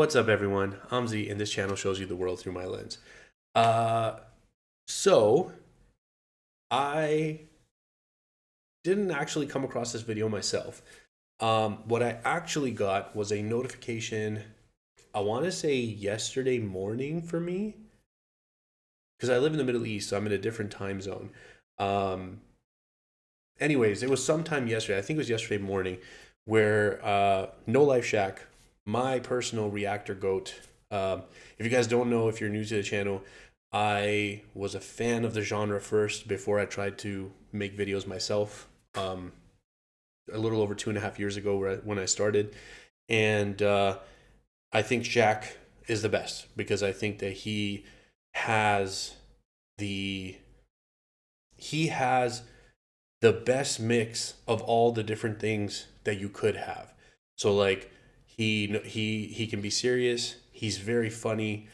What's up, everyone? I'm Z, and this channel shows you the world through my lens. So I didn't actually come across this video myself. What I actually got was a notification, I want to say yesterday morning for me, because I live in the Middle East, so I'm in a different time zone. Anyways, it was sometime yesterday, I think it was yesterday morning, where No Life Shack, my personal reactor goat. If you guys don't know, if you're new to the channel, I was a fan of the genre first before I tried to make videos myself. A little over 2.5 years ago when I started. And I think Shaq is the best because I think that he has the best mix of all the different things that you could have. So like he can be serious, he's very funny,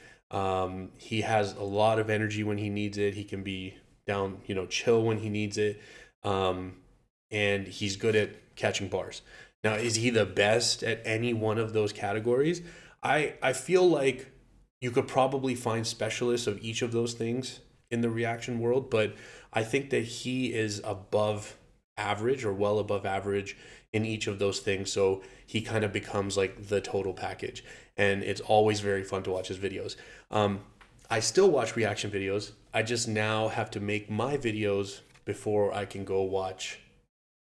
he has a lot of energy when he needs it, he can be down, chill when he needs it, and he's good at catching bars. Now, is he the best at any one of those categories? I feel like you could probably find specialists of each of those things in the reaction world, but I think that he is above average or well above average in each of those things. So he kind of becomes like the total package, and it's always very fun to watch his videos. I still watch reaction videos. I just now have to make my videos before I can go watch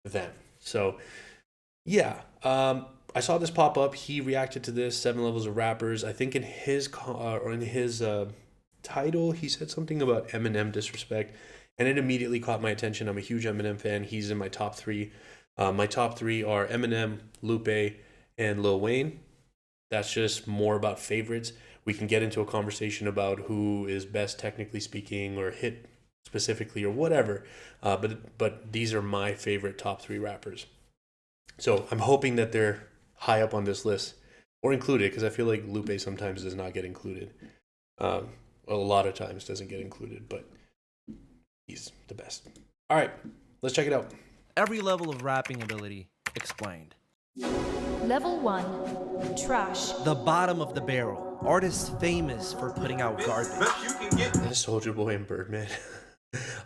them. So yeah, I saw this pop up. He reacted to this 7 levels of rappers. I think in his title, he said something about Eminem disrespect, and it immediately caught my attention. I'm a huge Eminem fan. He's in my top 3. My top 3 are Eminem, Lupe, and Lil Wayne. That's just more about favorites. We can get into a conversation about who is best technically speaking or hit specifically or whatever. But these are my favorite top 3 rappers. So I'm hoping that they're high up on this list or included, because I feel like Lupe sometimes does not get included. A lot of times doesn't get included, but he's the best. All right, let's check it out. Every level of rapping ability explained. Level 1, trash. The bottom of the barrel. Artists famous for putting out garbage. That is Soulja Boy and Birdman.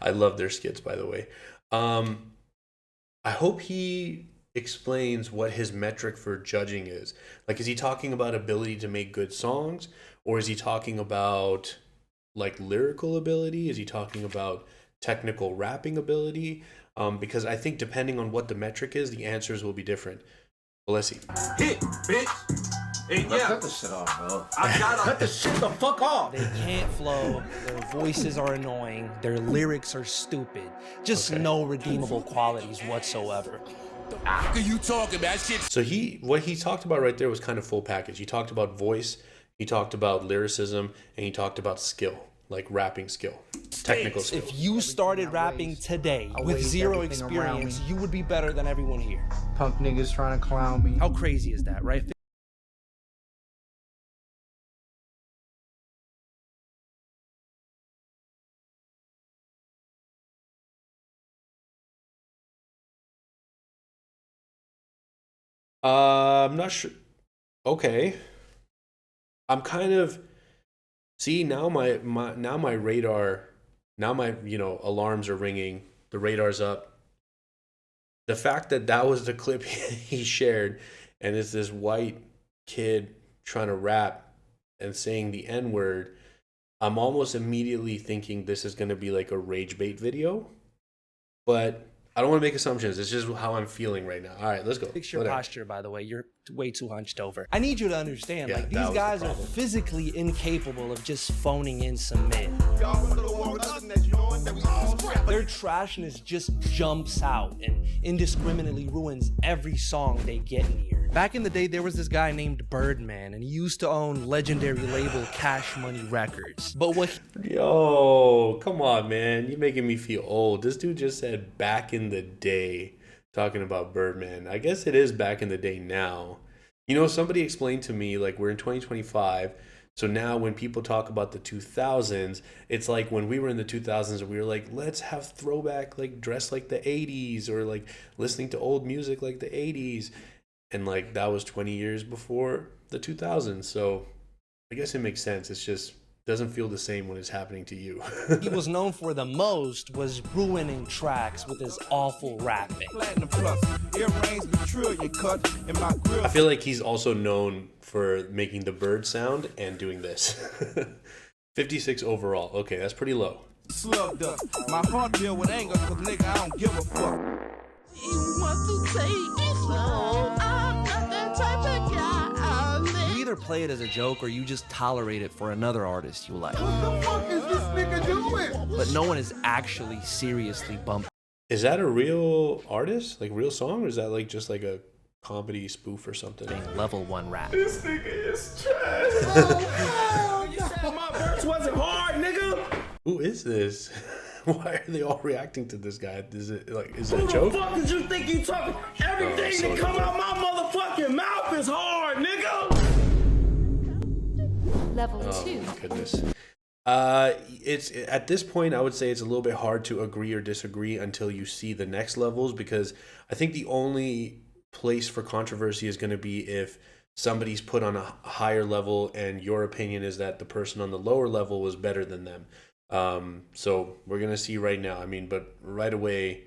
I love their skits, by the way. I hope he explains what his metric for judging is. Like, is he talking about ability to make good songs, or is he talking about like lyrical ability? Is he talking about technical rapping ability? Because I think depending on what the metric is, the answers will be different. Well, let's see. Hit, bitch. And yeah, cut the shit off, bro. I gotta Cut the shit the fuck off. They can't flow, their voices are annoying, their lyrics are stupid. Just no redeemable qualities whatsoever. After you talking about shit. So what he talked about right there was kind of full package. He talked about voice, he talked about lyricism, and he talked about skill, like rapping skill, technical skill. If you started rapping today with zero experience, you would be better than everyone here. Punk niggas trying to clown me. How crazy is that, right? I'm not sure. Okay. I'm kind of, see, now my radar, now my, alarms are ringing, the radar's up. The fact that that was the clip he shared, and it's this white kid trying to rap and saying the N-word, I'm almost immediately thinking this is going to be like a rage bait video, but I don't want to make assumptions. It's just how I'm feeling right now. All right, let's go. Fix your Whatever. posture, by the way. You're way too hunched over. I need you to understand, Yeah, like, that these was the guys are problem. physically incapable of just phoning in some men. Their trashness just jumps out and indiscriminately ruins every song they get near. Back in the day, there was this guy named Birdman, and he used to own legendary label Cash Money Records. But what Yo, come on, man. You're making me feel old. This dude just said back in the day, talking about Birdman. I guess it is back in the day now. Somebody explained to me, like, we're in 2025. So now when people talk about the 2000s, it's like when we were in the 2000s and we were like, let's have throwback, like dress like the 80s, or like listening to old music like the 80s. and like that was 20 years before the 2000s. So I guess it makes sense. It's just doesn't feel the same when it's happening to you. he was known for the most was ruining tracks with his awful rapping. I feel like he's also known for making the bird sound and doing this. 56 overall. Okay, that's pretty low. Slugged up. My heart deal with anger, cause nigga, I don't give a fuck. You want to take it slow. I'm not that type of guy. You either play it as a joke or you just tolerate it for another artist you like. What the fuck is this nigga doing? But no one is actually seriously bumping Is that a real artist? Like real song? Or is that like just like a comedy spoof or something? level 1 rap. This nigga is trash. You said my verse wasn't hard, nigga. Who is this? Why are they all reacting to this guy? Is it a Who joke? the fuck did you think you talking? Everything so that come out my motherfucking mouth is hard, nigga. Level Oh 2. my goodness. It's at this point I would say it's a little bit hard to agree or disagree until you see the next levels, because I think the only place for controversy is going to be if somebody's put on a higher level and your opinion is that the person on the lower level was better than them. So we're going to see right now. I mean, but right away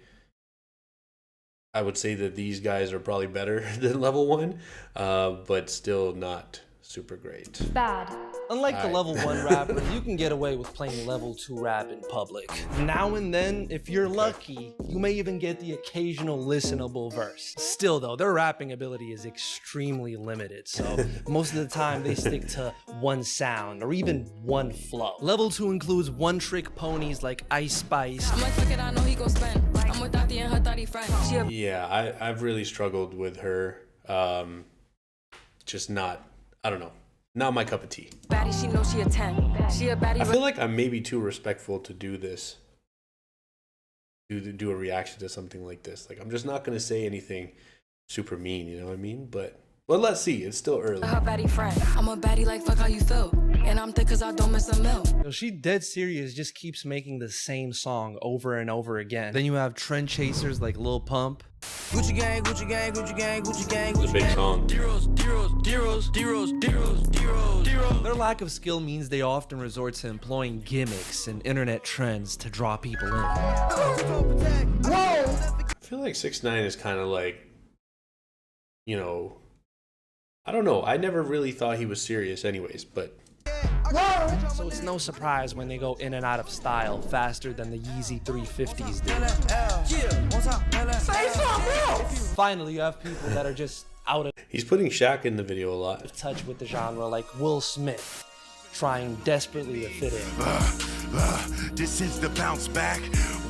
I would say that these guys are probably better than level 1, but still not super great. Bad. Unlike the Alright. level 1 rappers, you can get away with playing level 2 rap in public. Now and then, if you're lucky, you may even get the occasional listenable verse. Still though, their rapping ability is extremely limited, so most of the time they stick to one sound or even one flow. Level 2 includes one-trick ponies like Ice Spice, I'm like, fuck it, I know he gon' spend. I'm with Dottie and her thotty friend. She a Yeah, I've really struggled with her. Just not, I don't know, not my cup of tea. baddie, she know she a 10. She a baddie. I feel like I'm maybe too respectful to do this, do a reaction to something like this. Like I'm just not gonna say anything super mean, you know what I mean? But let's see. It's still early. Her baddie friend. I'm a baddie like fuck how you feel. And I'm thick cause I don't miss a meal. So she dead serious just keeps making the same song over and over again. Then you have trend chasers like Lil Pump. Gucci gang, Gucci gang, Gucci gang, Gucci gang, It's a big song. Their lack of skill means they often resort to employing gimmicks and internet trends to draw people in. I feel like 6ix9ine is kind of like, you know, I don't know. I never really thought he was serious, anyways. But So it's no surprise when they go in and out of style faster than the Yeezy 350s do. Finally, you have people that are just out of he's putting Shaq in the video a lot. touch with the genre, like Will Smith, trying desperately to fit in. This is the bounce back.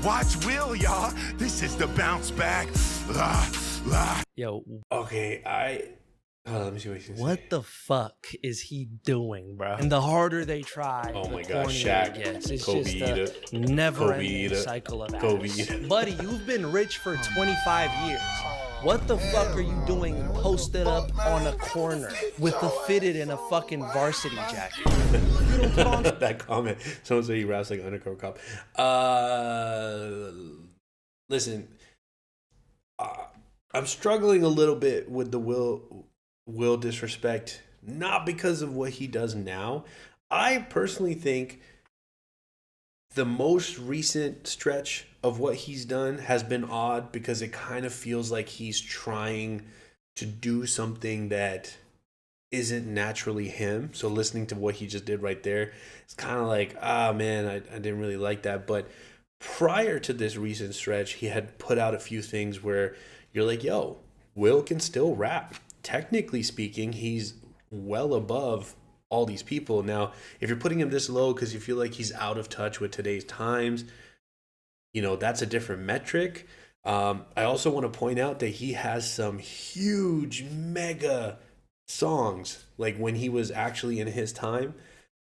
Watch Will, y'all. This is the bounce back. Yo, Okay, let me see what he's saying. what the fuck is he doing, bro? And the harder they try, Oh the my God, cornier Shaq, it gets. It's Kobe just eat a it. never-ending Kobe eat it. cycle of Kobe ass. eat it. Buddy, you've been rich for 25 years. What the fuck are you doing posted up on a corner with the fitted in a fucking varsity jacket? You don't put on That comment. Someone said he raps like an undercover cop. Listen, I'm struggling a little bit with the Will disrespect, not because of what he does now. I personally think the most recent stretch of what he's done has been odd because it kind of feels like he's trying to do something that isn't naturally him. So listening to what he just did right there, it's kind of like, man, I didn't really like that. But prior to this recent stretch, he had put out a few things where you're like, yo, Will can still rap. Technically speaking, he's well above all these people. Now, if you're putting him this low because you feel like he's out of touch with today's times, you know, that's a different metric. I also want to point out that he has some huge mega songs, like when he was actually in his time.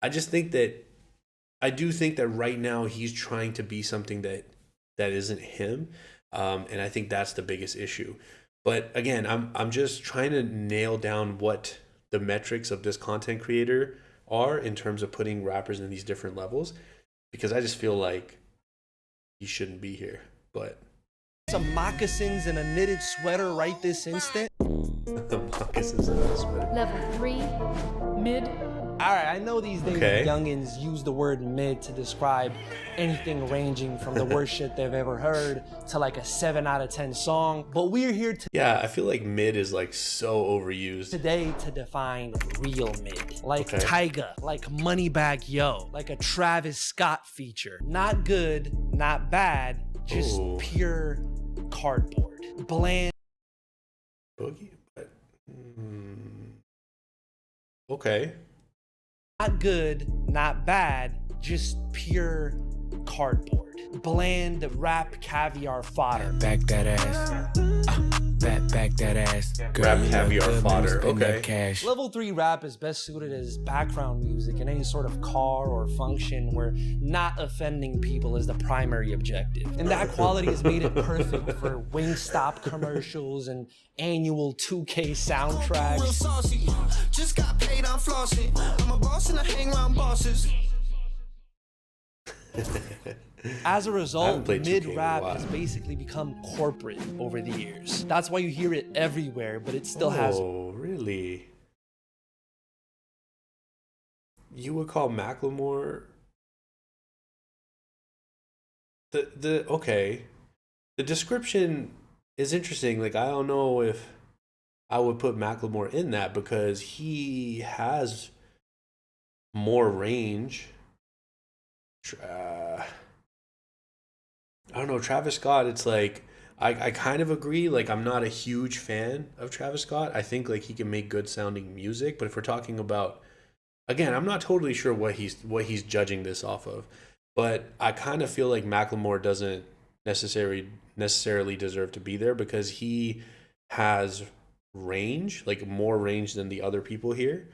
I do think that right now he's trying to be something that isn't him. And I think that's the biggest issue. But again, I'm just trying to nail down what the metrics of this content creator are in terms of putting rappers in these different levels, because I just feel like he shouldn't be here. But some moccasins and a knitted sweater right this instant? Moccasins and a sweater. Level 3, mid. Alright, I know these days Okay. youngins use the word mid to describe anything ranging from the worst shit they've ever heard to like a 7 out of 10 song, but we're here Yeah, I feel like mid is like so overused. today to define real mid. Like Okay. Tyga, like Moneybagg Yo, like a Travis Scott feature. Not good, not bad, just Ooh. pure cardboard. Bland. Boogie, but okay. Not good, not bad, just pure cardboard. Bland rap caviar fodder. Back that ass. Back that ass. Girl, Rap you look caviar good, fodder, spend that okay. cash. Level 3 rap is best suited as background music in any sort of car or function where not offending people is the primary objective. And that quality has made it perfect for Wingstop commercials and annual 2K soundtracks. Saucy. Just got paid, I'm flossing. I'm a boss and I hang around bosses. As a I haven't result, played 2K in a mid-rap while. has basically become corporate over the years. That's why you hear it everywhere, but it still has. Oh, really? You would call Macklemore okay. The description is interesting. Like, I don't know if I would put Macklemore in that because he has more range. I don't know, Travis Scott, it's like I kind of agree. Like, I'm not a huge fan of Travis Scott. I think like he can make good sounding music, but if we're talking about, again, I'm not totally sure what he's judging this off of. But I kind of feel like Macklemore doesn't necessarily deserve to be there because he has range, like more range than the other people here.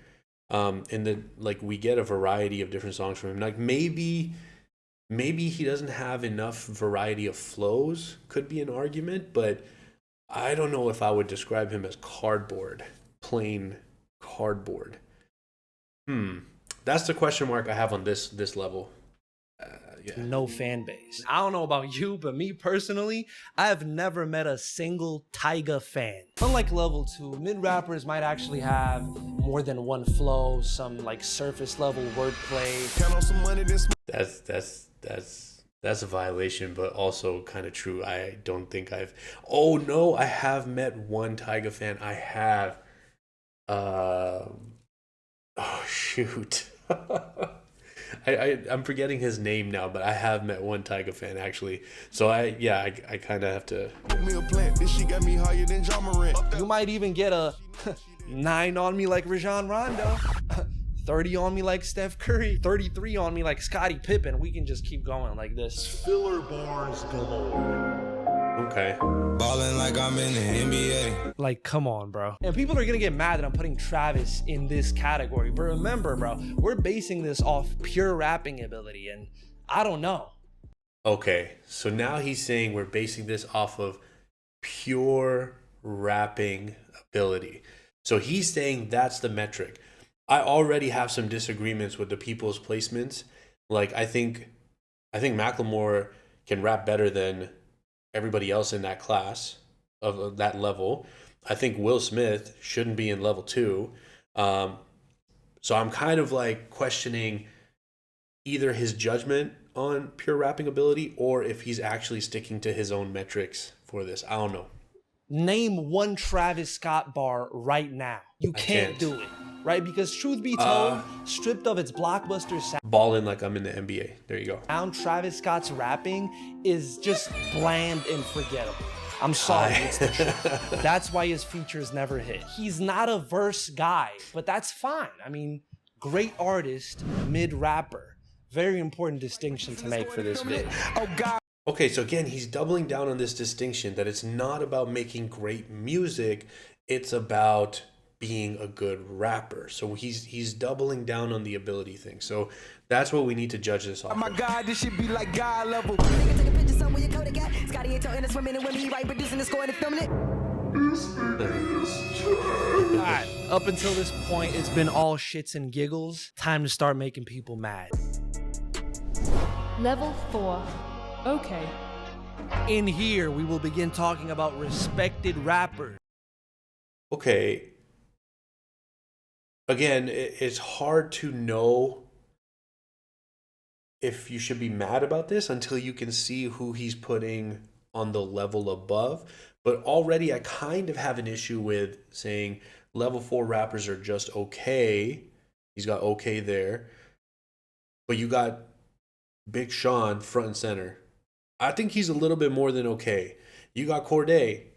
And then like we get a variety of different songs from him. Like maybe he doesn't have enough variety of flows, could be an argument, but I don't know if I would describe him as cardboard, plain cardboard. That's the question mark I have on this level. Yeah. No fan base. I don't know about you, but me personally, I have never met a single Tyga fan. Unlike level 2, mid-rappers might actually have more than one flow, some like surface level wordplay. Count on some money this That's a violation, but also kind of true. I don't think I've. Oh no, I have met one Tyga fan. I have. Oh shoot. I'm forgetting his name now, but I have met one Tyga fan actually. So I kind of have to. me a plant. This shit got me higher than John Morant. You might even get a 9 on me like Rajon Rondo, 30 on me like Steph Curry, 33 on me like Scottie Pippen. We can just keep going like this. Filler bars galore. Okay. Ballin' like I'm in the NBA. Like, come on, bro. And people are gonna get mad that I'm putting Travis in this category. But remember, bro, we're basing this off pure rapping ability, and I don't know. Okay. So now he's saying we're basing this off of pure rapping ability. So he's saying that's the metric. I already have some disagreements with the people's placements. Like I think Macklemore can rap better than everybody else in that class of that level. I think Will Smith shouldn't be in level 2. So I'm kind of like questioning either his judgment on pure rapping ability or if he's actually sticking to his own metrics for this. I don't know. Name one Travis Scott bar right now. You can't do it, right? Because truth be told, stripped of its blockbuster Ballin' like I'm in the NBA. There you go. sound, Travis Scott's rapping is just bland and forgettable. I'm sorry, it's the truth. That's why his features never hit. He's not a verse guy, but that's fine. I mean, great artist, mid-rapper. Very important distinction to make for this vid. Okay, so again, he's doubling down on this distinction that it's not about making great music, it's about being a good rapper. So he's doubling down on the ability thing. So that's what we need to judge this off. My of. God, this should be like God level. Alright, up until this point, it's been all shits and giggles. Time to start making people mad. Level 4. Okay. In here, we will begin talking about respected rappers okay, again, it's hard to know if you should be mad about this until you can see who he's putting on the level above. But already I kind of have an issue with saying level 4 rappers are just okay. He's got okay there. But you got Big Sean front and center. I think he's a little bit more than okay. You got Corday.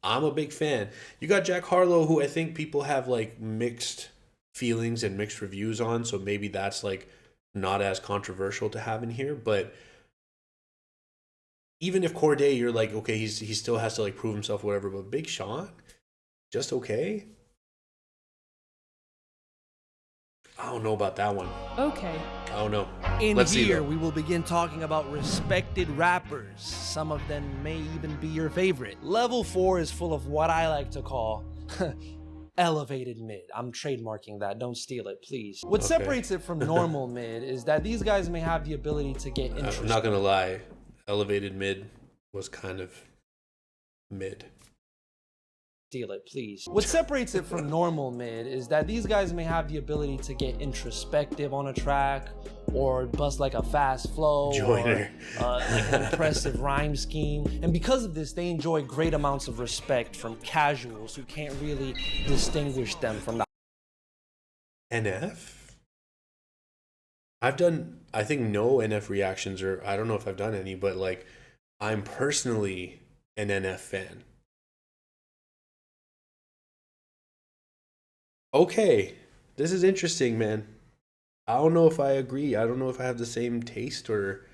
I'm a big fan. You got Jack Harlow, who I think people have like mixed feelings and mixed reviews on, so maybe that's like not as controversial to have in here. But even if Corday, you're like, okay, he still has to like prove himself, whatever. But Big Sean, just okay. I don't know about that one. Okay. I don't know. In here, we will begin talking about respected rappers. Some of them may even be your favorite. Level 4 is full of what I like to call elevated mid. I'm trademarking that. Don't steal it, please. What separates it from normal mid is that these guys may have the ability to get interesting. I'm not going to lie. Elevated mid was kind of mid. Steal it, please. What separates it from normal mid is that these guys may have the ability to get introspective on a track, or bust like a fast flow, Joiner. or like an impressive rhyme scheme. And because of this, they enjoy great amounts of respect from casuals who can't really distinguish them from the NF? I've done, I think, no NF reactions, or I don't know if I've done any, but like, I'm personally an NF fan. Okay, this is interesting, man. I don't know if I agree. I don't know if I have the same taste or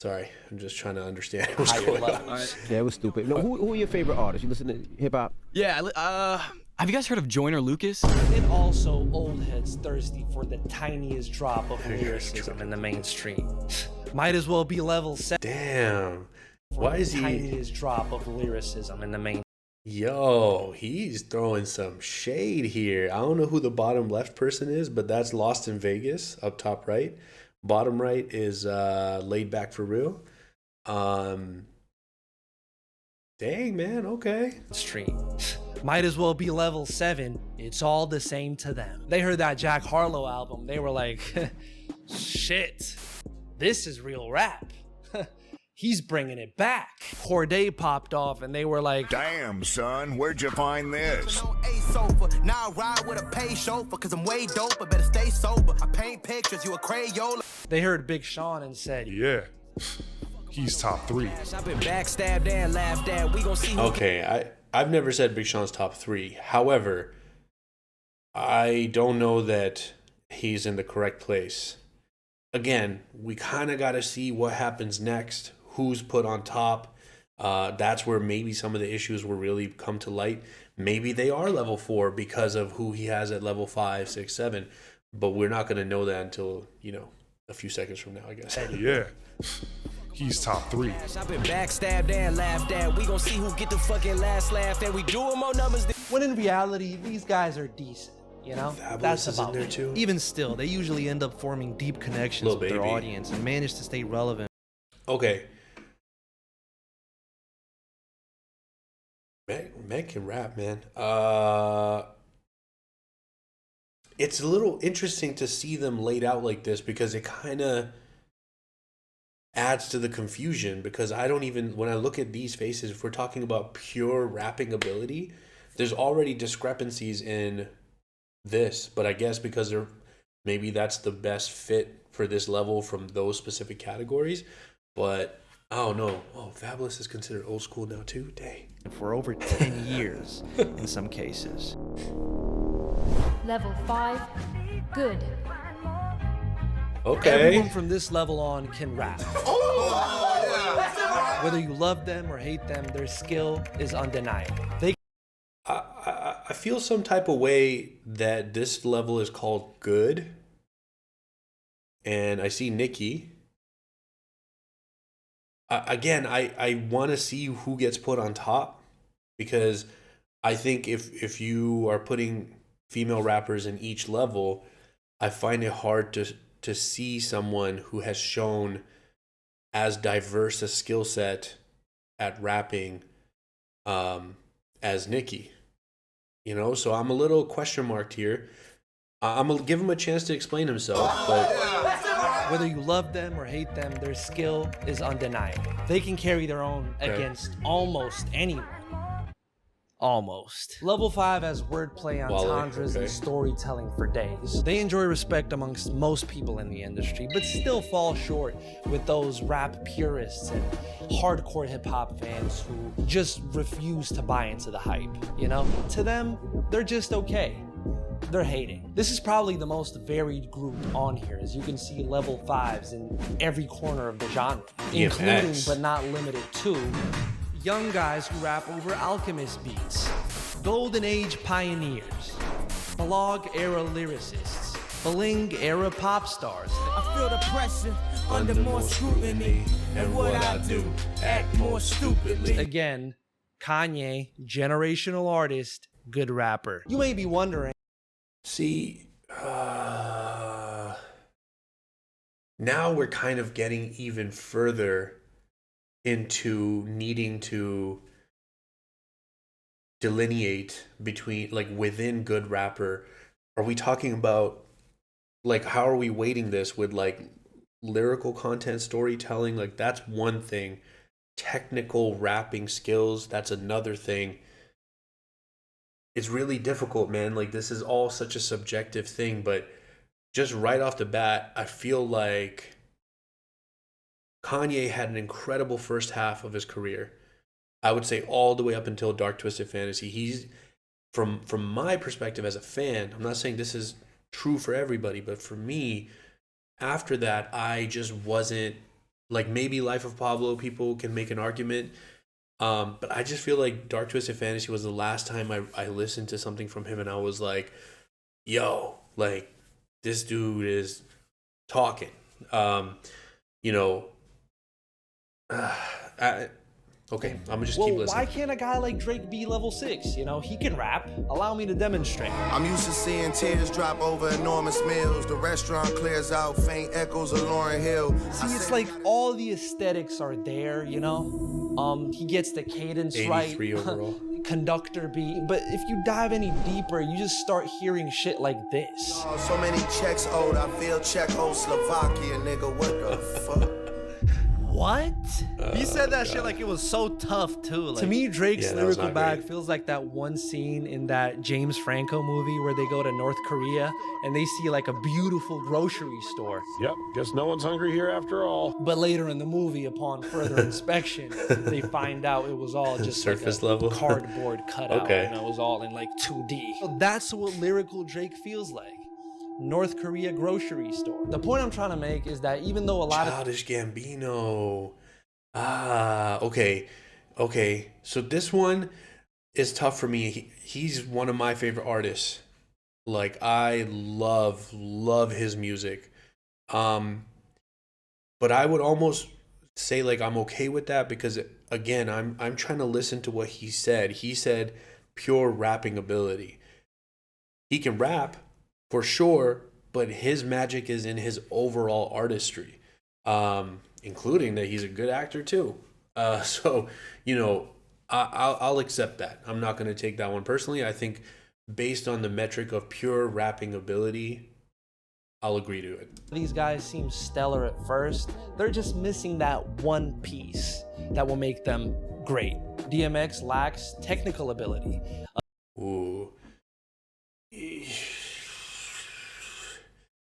sorry, I'm just trying to understand what's going on. Right. Yeah, it was stupid. No, who are your favorite artists? You listen to hip hop? Yeah, have you guys heard of Joyner Lucas? And also old heads thirsty for the tiniest drop of lyricism in the mainstream. Might as well be level 7. Damn. Why is he? Tiniest drop of lyricism in the main. Yo, he's throwing some shade here. I don't know who the bottom left person is, but that's Lost in Vegas up top right. Bottom right is Laid Back for Real. Dang, man. Okay. Stream. Might as well be level 7. It's all the same to them. They heard that Jack Harlow album. They were like, shit, this is real rap. He's bringing it back. Corday popped off and they were like, damn, son, where'd you find this? Now I ride with a pay chauffeur, cause I'm way dope, I better stay sober. I paint pictures, you a Crayola. They heard Big Sean and said, yeah, he's top 3. I've been backstabbed and laughed at. We gon' see. Okay, I've never said Big Sean's top 3. However, I don't know that he's in the correct place. Again, we kind of got to see what happens next. Who's put on top. That's where maybe some of the issues will really come to light. Maybe they are level 4 because of who he has at level 5, 6, 7. But we're not going to know that until, a few seconds from now, I guess. Yeah, he's top 3. I've been backstabbed and laughed at. We gon' see who get the fucking last laugh. And we do more numbers. When in reality, these guys are decent. That's about in there too. Even still, they usually end up forming deep connections with their audience and manage to stay relevant. Okay. Meg can rap, man. It's a little interesting to see them laid out like this because it kind of adds to the confusion, because I don't even, when I look at these faces, if we're talking about pure rapping ability, there's already discrepancies in this, but I guess because maybe that's the best fit for this level from those specific categories. But I don't know. Oh, Fabulous is considered old school now too. Dang. For over 10 years in some cases. Level 5, good. Okay. Everyone from this level on can rap. Whether you love them or hate them, their skill is undeniable. I feel some type of way that this level is called good. And I see Nikki. Again, I want to see who gets put on top, because I think if you are putting female rappers in each level, I find it hard to see someone who has shown as diverse a skill set at rapping as Nicki. You know, so I'm a little question marked here. I'm gonna give him a chance to explain himself, but Whether you love them or hate them, their skill is undeniable. They can carry their own against almost anyone. Almost. Level 5 has wordplay, entendres, and storytelling for days. They enjoy respect amongst most people in the industry, but still fall short with those rap purists and hardcore hip-hop fans who just refuse to buy into the hype, you know? To them, they're just okay. They're hating. This is probably the most varied group on here, as you can see level 5s in every corner of the genre, including but not limited to young guys who rap over Alchemist beats, Golden Age pioneers, blog era lyricists, bling era pop stars. I feel the pressure under more scrutiny, and what I do, act more stupidly. Again, Kanye, generational artist, good rapper. You may be wondering. See, now we're kind of getting even further into needing to delineate between, like, within good rapper. Are we talking about, like, how are we weighting this with, like, lyrical content, storytelling? Like, that's one thing. Technical rapping skills, that's another thing. It's really difficult, man. Like, this is all such a subjective thing, but just right off the bat, I feel like Kanye had an incredible first half of his career. I would say all the way up until Dark Twisted Fantasy. He's, from my perspective as a fan, I'm not saying this is true for everybody, but for me, after that, I just wasn't, like, maybe Life of Pablo, people can make an argument. But I just feel like Dark Twisted Fantasy was the last time I listened to something from him and I was like, yo, like, this dude is talking. You know, okay, I'm gonna just keep listening. Why can't a guy like Drake be level 6? You know, he can rap. Allow me to demonstrate. I'm used to seeing tears drop over enormous meals. The restaurant clears out, faint echoes of Lauryn Hill. See, it's like all the aesthetics are there, you know? He gets the cadence right. 83 overall. Conductor beat. But if you dive any deeper, you just start hearing shit like this. Oh, so many checks owed, I feel Czechoslovakia, nigga, what the fuck? What? He said that shit like it was so tough too. Like, to me, Drake's lyrical bag feels like that one scene in that James Franco movie where they go to North Korea and they see like a beautiful grocery store. Yep, guess no one's hungry here after all. But later in the movie, upon further inspection, they find out it was all just surface like a level cardboard cutout. Okay. And it was all in like 2D. So that's what lyrical Drake feels like. North Korea grocery store. The point I'm trying to make is that even though a lot Childish Gambino. Okay. So this one is tough for me. He's one of my favorite artists. Like, I love his music. But I would almost say, like, I'm okay with that because, again, I'm trying to listen to what he said. He said pure rapping ability. He can rap for sure, but his magic is in his overall artistry, including that he's a good actor too. So, you know, I'll accept that. I'm not going to take that one personally. I think based on the metric of pure rapping ability, I'll agree to it. These guys seem stellar at first. They're just missing that one piece that will make them great. DMX lacks technical ability. Ooh.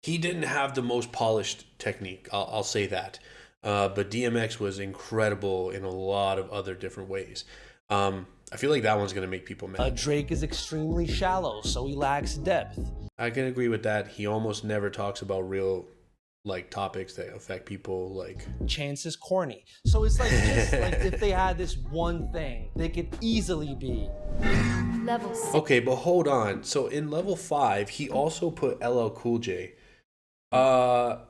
He didn't have the most polished technique, I'll say that. But DMX was incredible in a lot of other different ways. I feel like that one's going to make people mad. Drake is extremely shallow, so he lacks depth. I can agree with that. He almost never talks about real, like, topics that affect people. Like, Chance is corny. So it's like, just like if they had this one thing, they could easily be level 6. Okay, but hold on. So in level 5, he also put LL Cool J. And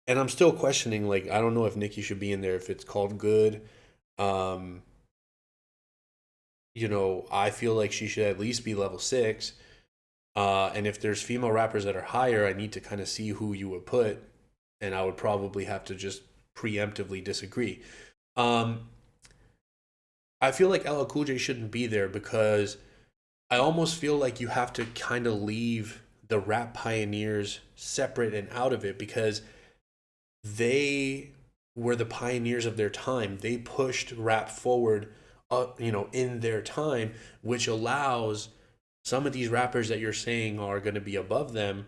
I'm still questioning, like, I don't know if Nicki should be in there, if it's called good. You know, I feel like she should at least be level 6. And if there's female rappers that are higher, I need to kind of see who you would put. and I would probably have to just preemptively disagree. I feel like LL Cool J shouldn't be there because I almost feel like you have to kind of leave the rap pioneers separate and out of it, because they were the pioneers of their time. They pushed rap forward, in their time, which allows some of these rappers that you're saying are going to be above them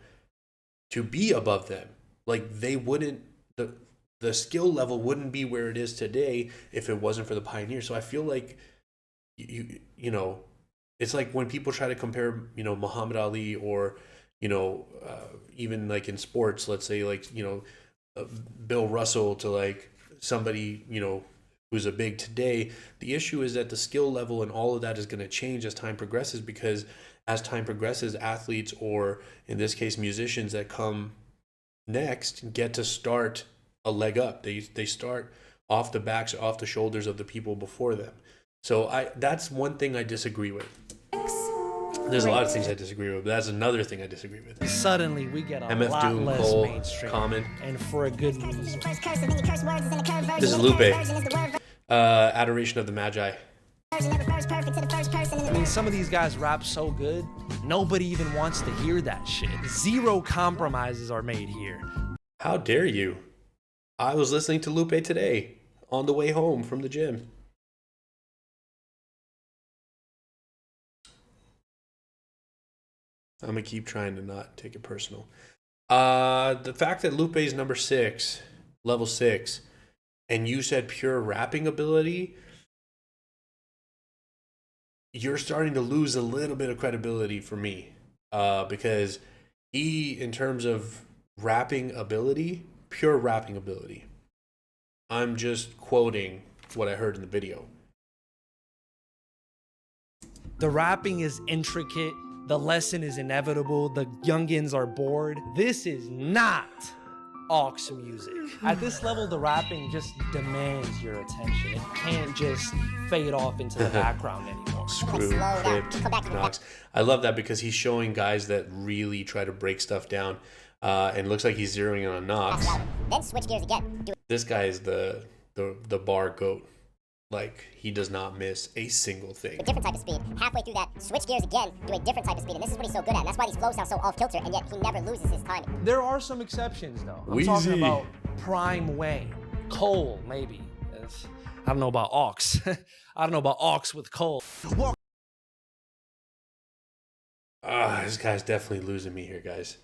to be above them. Like, they wouldn't, the skill level wouldn't be where it is today if it wasn't for the pioneers. So I feel like it's like when people try to compare, Muhammad Ali or, even like in sports, let's say like, Bill Russell to like somebody, who's a big today. The issue is that the skill level and all of that is going to change as time progresses, because as time progresses, athletes, or in this case, musicians that come next, get to start a leg up. They start off the backs, off the shoulders of the people before them. So that's one thing I disagree with. There's a lot of things I disagree with, but that's another thing I disagree with. Suddenly, we get a MF lot Doom, less Cole, mainstream, Common. and for a good reason. This is Lupe. Adoration of the Magi. I mean, some of these guys rap so good, nobody even wants to hear that shit. Zero compromises are made here. How dare you? I was listening to Lupe today on the way home from the gym. I'm going to keep trying to not take it personal. The fact that Lupe is number 6, level 6, and you said pure rapping ability, you're starting to lose a little bit of credibility for me. Because he, in terms of rapping ability, pure rapping ability, I'm just quoting what I heard in the video. The rapping is intricate. The lesson is inevitable. The youngins are bored. This is not aux music. At this level, the rapping just demands your attention. It can't just fade off into the background anymore. Screw, Crypt, Knox. I love that because he's showing guys that really try to break stuff down. And looks like he's zeroing in on Knox. Then switch gears again. This guy is the bar goat. Like, he does not miss a single thing. A different type of speed. Halfway through that, switch gears again, do a different type of speed. And this is what he's so good at. And that's why these flows sound so off-kilter, and yet he never loses his timing. There are some exceptions, though. I'm Wheezy. talking about Prime Wayne. Cole, maybe. I don't know about aux. I don't know about aux with Cole. This guy's definitely losing me here, guys.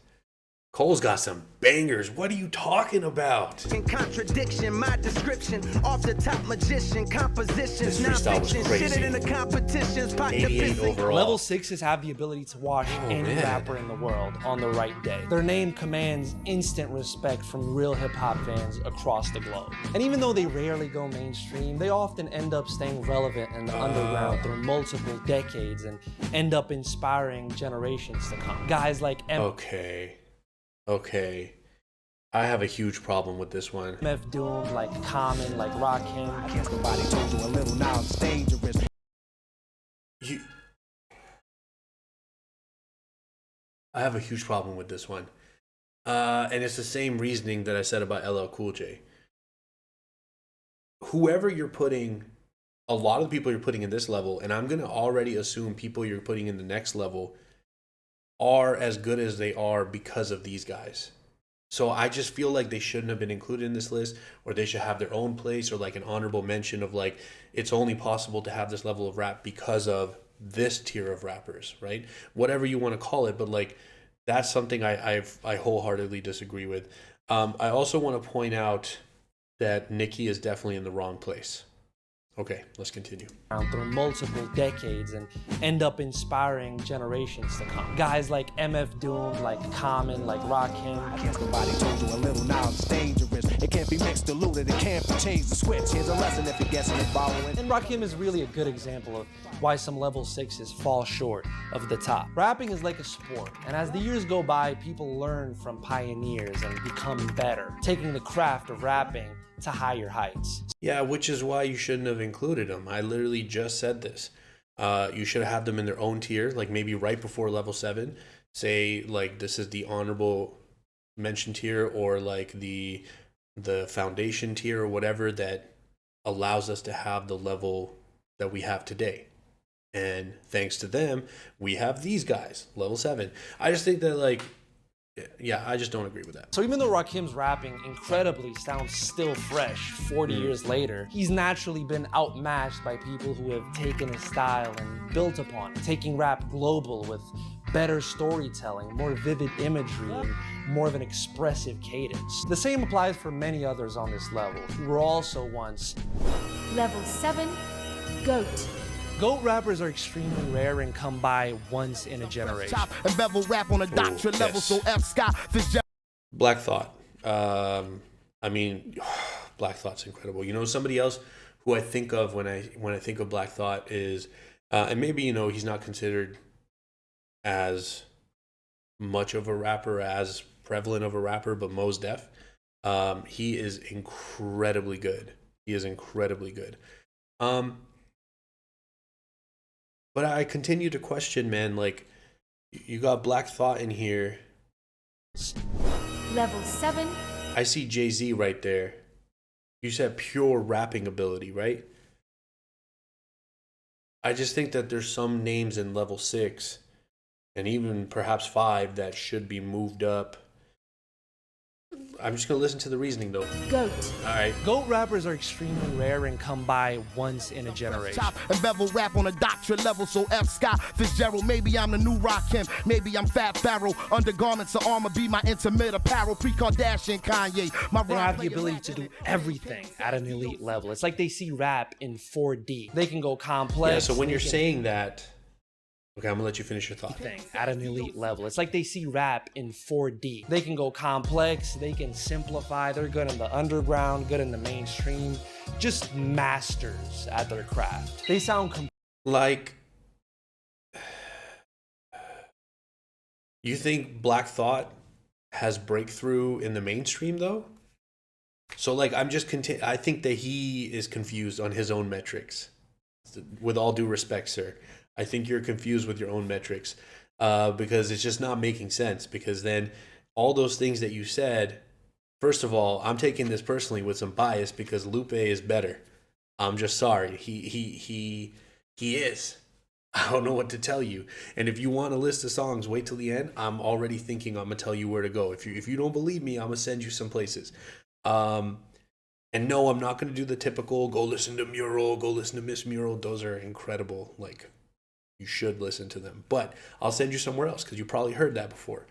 Cole's got some bangers. What are you talking about? In contradiction, my description, off the top magician, compositions, this freestyle was crazy. Shit it in the competitions, 88 overall. Level 6s have the ability to watch any rapper in the world on the right day. Their name commands instant respect from real hip-hop fans across the globe. And even though they rarely go mainstream, they often end up staying relevant in the underground through multiple decades and end up inspiring generations to come. Guys like Okay. I have a huge problem with this one. MF Doom, like Common, like Rakim. I guess nobody told you a little now it's dangerous. I have a huge problem with this one. And it's the same reasoning that I said about LL Cool J. Whoever you're putting, a lot of the people you're putting in this level, and I'm going to already assume people you're putting in the next level are as good as they are because of these guys. So I just feel like they shouldn't have been included in this list, or they should have their own place, or like an honorable mention of like, it's only possible to have this level of rap because of this tier of rappers, right? Whatever you want to call it, but like, that's something I wholeheartedly disagree with. I also want to point out that Nicki is definitely in the wrong place. Okay, let's continue. Through multiple decades and end up inspiring generations to come. Guys like MF Doom, like Common, like Rakim. I guess nobody told you a little now it's dangerous. It can't be mixed, diluted, it can't be changed the switch. Here's a lesson if you're guessing and following. And Rakim is really a good example of why some level 6s fall short of the top. Rapping is like a sport, and as the years go by, people learn from pioneers and become better, taking the craft of rapping to higher heights. Yeah, which is why you shouldn't have included them. I literally just said this. You should have had them in their own tier, like maybe right before level 7. Say like this is the honorable mentioned here, or like the foundation tier or whatever that allows us to have the level that we have today. And thanks to them, we have these guys, level 7. I just think that, like, yeah, I just don't agree with that. So even though Rakim's rapping incredibly sounds still fresh 40 years later, he's naturally been outmatched by people who have taken his style and built upon it, taking rap global with better storytelling, more vivid imagery, and more of an expressive cadence. The same applies for many others on this level, who were also once Level 7, GOAT. GOAT rappers are extremely rare and come by once in a generation. And bevel rap on a doctrine level, so F Scott Fitzgerald. Black Thought. I mean, Black Thought's incredible. You know, somebody else who I think of when I think of Black Thought is, and maybe, you know, he's not considered as much of a rapper, as prevalent of a rapper, but Mos Def. He is incredibly good. He is incredibly good. But I continue to question, man, like, you got Black Thought in here. Level 7. I see Jay-Z right there. You said pure rapping ability, right? I just think that there's some names in level 6 and even perhaps 5 that should be moved up. I'm just going to listen to the reasoning, though. GOAT. All right. GOAT rappers are extremely rare and come by once in a generation. And bevel rap on a doctrine level, so F Scott Fitzgerald. Maybe I'm the new Rakim, maybe I'm Fat Pharaoh. Undergarments of armor be my intimate apparel. Pre-Kardashian Kanye. They have the ability to do everything at an elite level. It's like they see rap in 4D. They can go complex. Yeah, so when you're saying that, okay, I'm gonna let you finish your thought. At an elite level. It's like they see rap in 4D. They can go complex, they can simplify, they're good in the underground, good in the mainstream, just masters at their craft. They sound like, you think Black Thought has breakthrough in the mainstream though? So like, I think that he is confused on his own metrics. With all due respect, sir. I think you're confused with your own metrics, because it's just not making sense. Because then all those things that you said, first of all, I'm taking this personally with some bias because Lupe is better. I'm just sorry. He is. I don't know what to tell you. And if you want a list of songs, wait till the end. I'm already thinking I'm gonna tell you where to go. If you don't believe me, I'm gonna send you some places. And no, I'm not gonna do the typical go listen to Mural, go listen to Miss Mural. Those are incredible. Like, you should listen to them. But I'll send you somewhere else because you probably heard that before.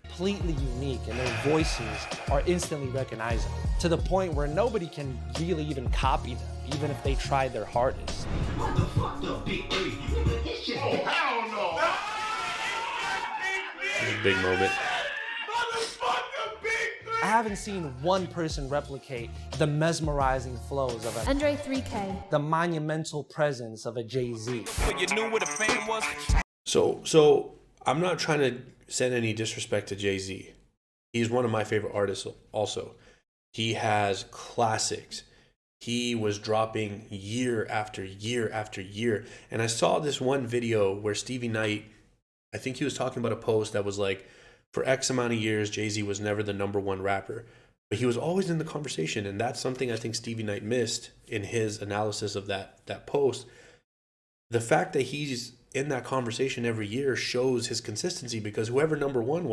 completely unique and their voices are instantly recognizable to the point where nobody can really even copy them, even if they tried their hardest. What the fuck the big three? It's just hell no. Big moment. I haven't seen one person replicate the mesmerizing flows of Andre 3K. the monumental presence of a Jay-Z. You knew what a fan was? So I'm not trying to send any disrespect to Jay-Z. He's one of my favorite artists also. He has classics. He was dropping year after year after year. And I saw this one video where Stevie Knight, I think he was talking about a post that was like, for X amount of years, Jay-Z was never the number one rapper, but he was always in the conversation. And that's something I think Stevie Knight missed in his analysis of that post. The fact that he's in that conversation every year shows his consistency, because whoever number one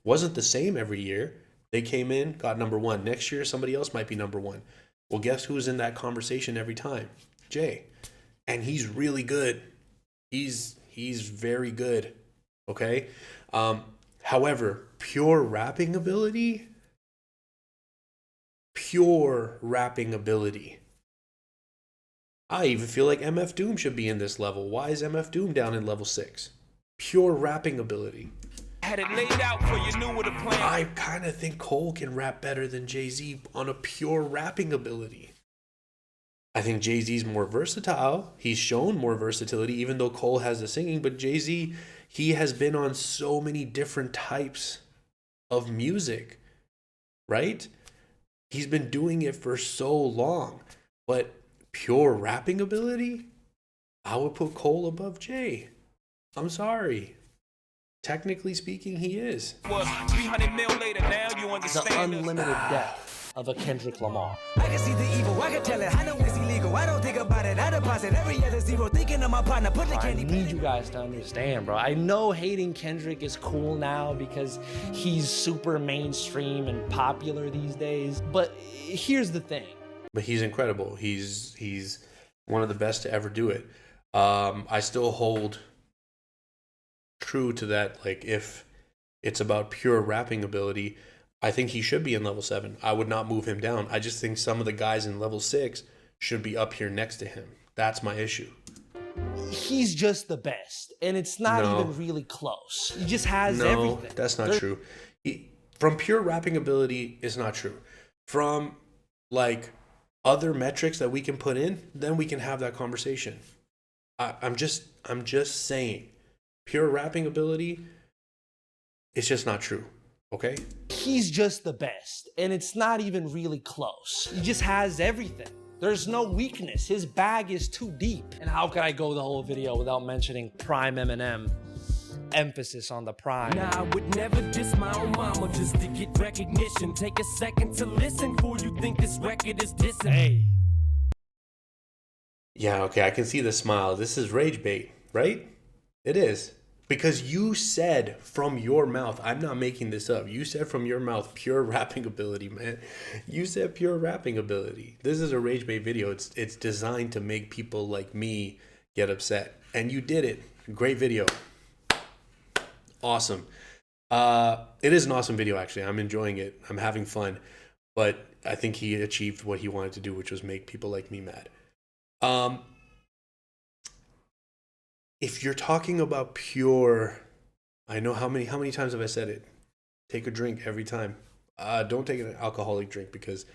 wasn't the same every year. They came in, got number one. Next year, somebody else might be number one. Well, guess who's in that conversation every time? Jay. And he's really good. He's very good. Okay? However, pure rapping ability. I even feel like MF Doom should be in this level. Why is MF Doom down in level 6? Pure rapping ability. Had it laid out for you, knew what a plan. I kind of think Cole can rap better than Jay-Z on a pure rapping ability. I think Jay-Z's more versatile. He's shown more versatility, even though Cole has the singing. But Jay-Z, he has been on so many different types of music, right? He's been doing it for so long. But pure rapping ability, I would put Cole above Jay. I'm sorry. technically speaking, he is. Was 300 mil later, now you The understand. unlimited depth of a Kendrick Lamar. I can see the evil, I can tell it. I know it's illegal. I don't think about it. I deposit every other zero. Thinking of my partner, put the I candy. need you guys to understand, bro. I know hating Kendrick is cool now because he's super mainstream and popular these days, but here's the thing. But he's incredible. He's one of the best to ever do it. I still hold true to that. Like, if it's about pure rapping ability, I think he should be in level 7. I would not move him down. I just think some of the guys in level 6 should be up here next to him. That's my issue. He's just the best, and it's not even really close. He just has everything. No, that's not true. From pure rapping ability, it's not true. From like other metrics that we can put in, then we can have that conversation. I'm just saying, pure rapping ability, it's just not true. Okay? He's just the best, and it's not even really close. He just has everything. There's no weakness. His bag is too deep. And how could I go the whole video without mentioning Prime Eminem? Emphasis on the prime. Nah, I would never diss my own mama just to get recognition. Take a second to listen before you think this record is dissing. Hey. Yeah, okay, I can see the smile. This is rage bait, right? It is. Because you said from your mouth, I'm not making this up. You said from your mouth, pure rapping ability, man. You said pure rapping ability. This is a rage bait video. It's designed to make people like me get upset. And you did it. Great video. Awesome. It is an awesome video, actually. I'm enjoying it. I'm having fun. But I think he achieved what he wanted to do, which was make people like me mad. If you're talking about pure, I know how many times have I said it? Take a drink every time. Don't take an alcoholic drink because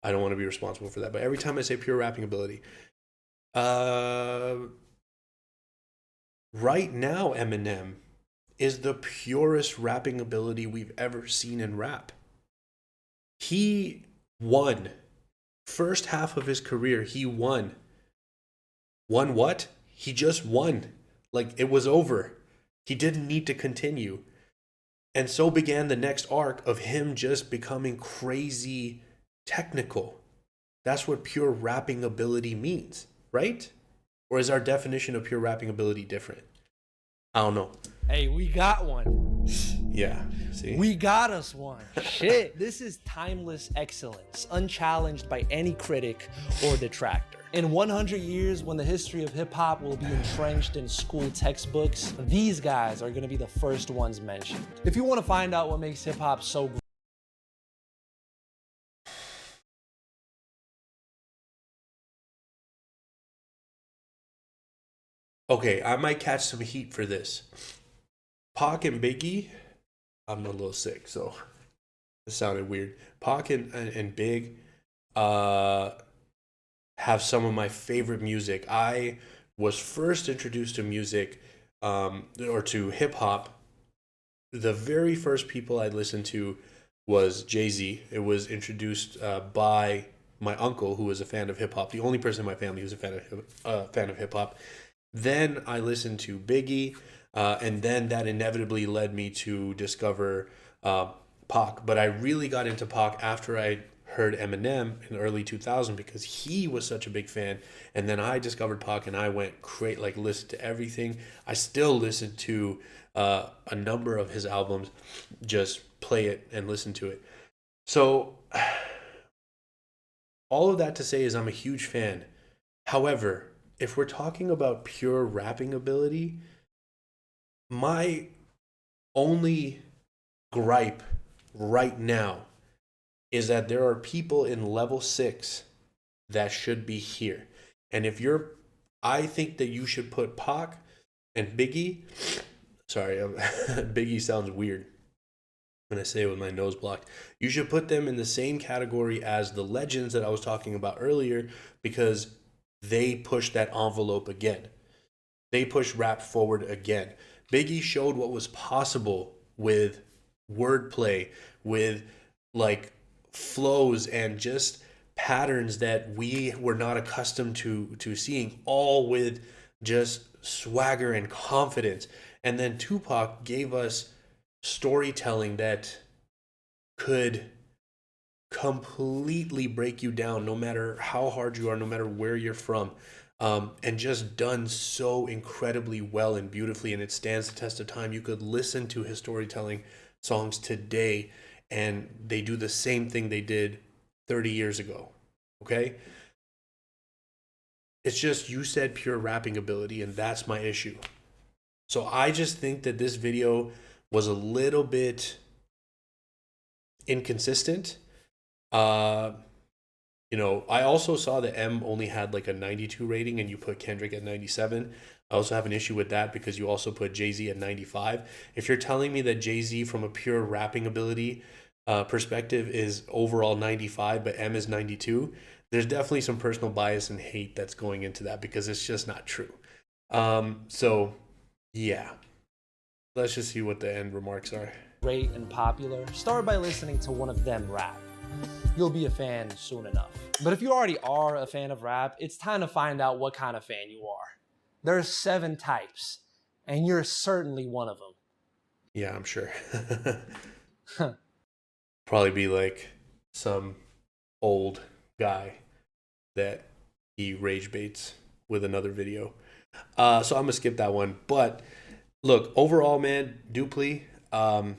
I don't want to be responsible for that. But every time I say pure rapping ability, right now Eminem is the purest rapping ability we've ever seen in rap. He won. First half of his career, he won. Won what? He just won. Like, it was over. He didn't need to continue. And so began the next arc of him just becoming crazy technical. That's what pure rapping ability means, right? Or is our definition of pure rapping ability different? I don't know. Hey, we got one. Yeah, see? We got us one. Shit. This is timeless excellence, unchallenged by any critic or detractor. In 100 years, when the history of hip-hop will be entrenched in school textbooks, these guys are going to be the first ones mentioned. If you want to find out what makes hip-hop so great, okay, I might catch some heat for this. Pac and Biggie, I'm a little sick, so it sounded weird. Pac and Big have some of my favorite music. I was first introduced to music or to hip hop. The very first people I listened to was Jay-Z. It was introduced by my uncle, who was a fan of hip hop. The only person in my family who's a fan of hip hop. Then I listened to Biggie, and then that inevitably led me to discover Pac. But I really got into Pac after I heard Eminem in the early 2000s because he was such a big fan. And then I discovered Pac and I went listened to everything. I still listen to a number of his albums, just play it and listen to it. So all of that to say is I'm a huge fan. However, if we're talking about pure rapping ability, my only gripe right now is that there are people in level 6 that should be here. And I think that you should put Pac and Biggie, Biggie sounds weird when I say it with my nose blocked. You should put them in the same category as the legends that I was talking about earlier because they pushed that envelope again. They pushed rap forward again. Biggie showed what was possible with wordplay, with like flows and just patterns that we were not accustomed to seeing, all with just swagger and confidence. And then Tupac gave us storytelling that could completely break you down, no matter how hard you are, no matter where you're from, and just done so incredibly well and beautifully. And it stands the test of time. You could listen to his storytelling songs today, and they do the same thing they did 30 years ago. Okay? It's just, you said pure rapping ability, and that's my issue. So I just think that this video was a little bit inconsistent. You know, I also saw that M only had like a 92 rating and you put Kendrick at 97. I also have an issue with that because you also put Jay-Z at 95. If you're telling me that Jay-Z from a pure rapping ability perspective is overall 95, but M is 92, there's definitely some personal bias and hate that's going into that because it's just not true. So yeah, let's just see what the end remarks are. Great and popular, start by listening to one of them rap. You'll be a fan soon enough. But if you already are a fan of rap, it's time to find out what kind of fan you are. There are 7 types, and you're certainly one of them. Yeah, I'm sure. Probably be like some old guy that he rage baits with another video. So I'm gonna skip that one. But look, overall, man, Dupli, I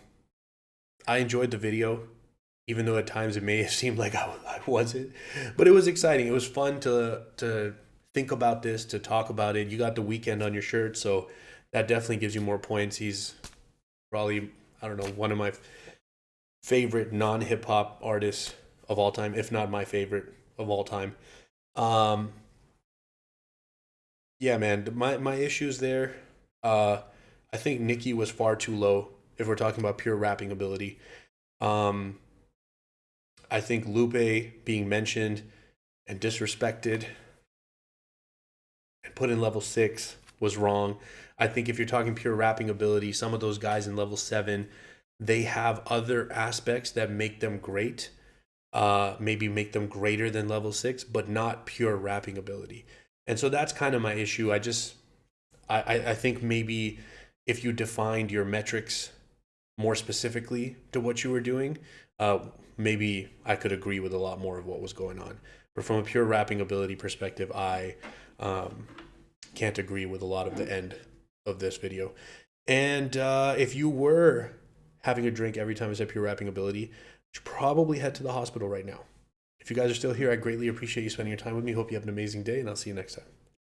enjoyed the video, even though at times it may have seemed like I wasn't. But it was exciting. It was fun to think about this, to talk about it. You got The Weeknd on your shirt, so that definitely gives you more points. He's probably, I don't know, one of my favorite non-hip-hop artists of all time, if not my favorite of all time. Yeah, man, my issues there, I think Nicki was far too low if we're talking about pure rapping ability. I think Lupe being mentioned and disrespected and put in level 6 was wrong. I think if you're talking pure rapping ability, some of those guys in level 7, they have other aspects that make them great, maybe make them greater than level 6, but not pure rapping ability. And so that's kind of my issue. I think maybe if you defined your metrics more specifically to what you were doing, maybe I could agree with a lot more of what was going on. But from a pure rapping ability perspective, I can't agree with a lot of the end of this video. And if you were having a drink every time I said pure rapping ability, you should probably head to the hospital right now. If you guys are still here, I greatly appreciate you spending your time with me. Hope you have an amazing day, and I'll see you next time.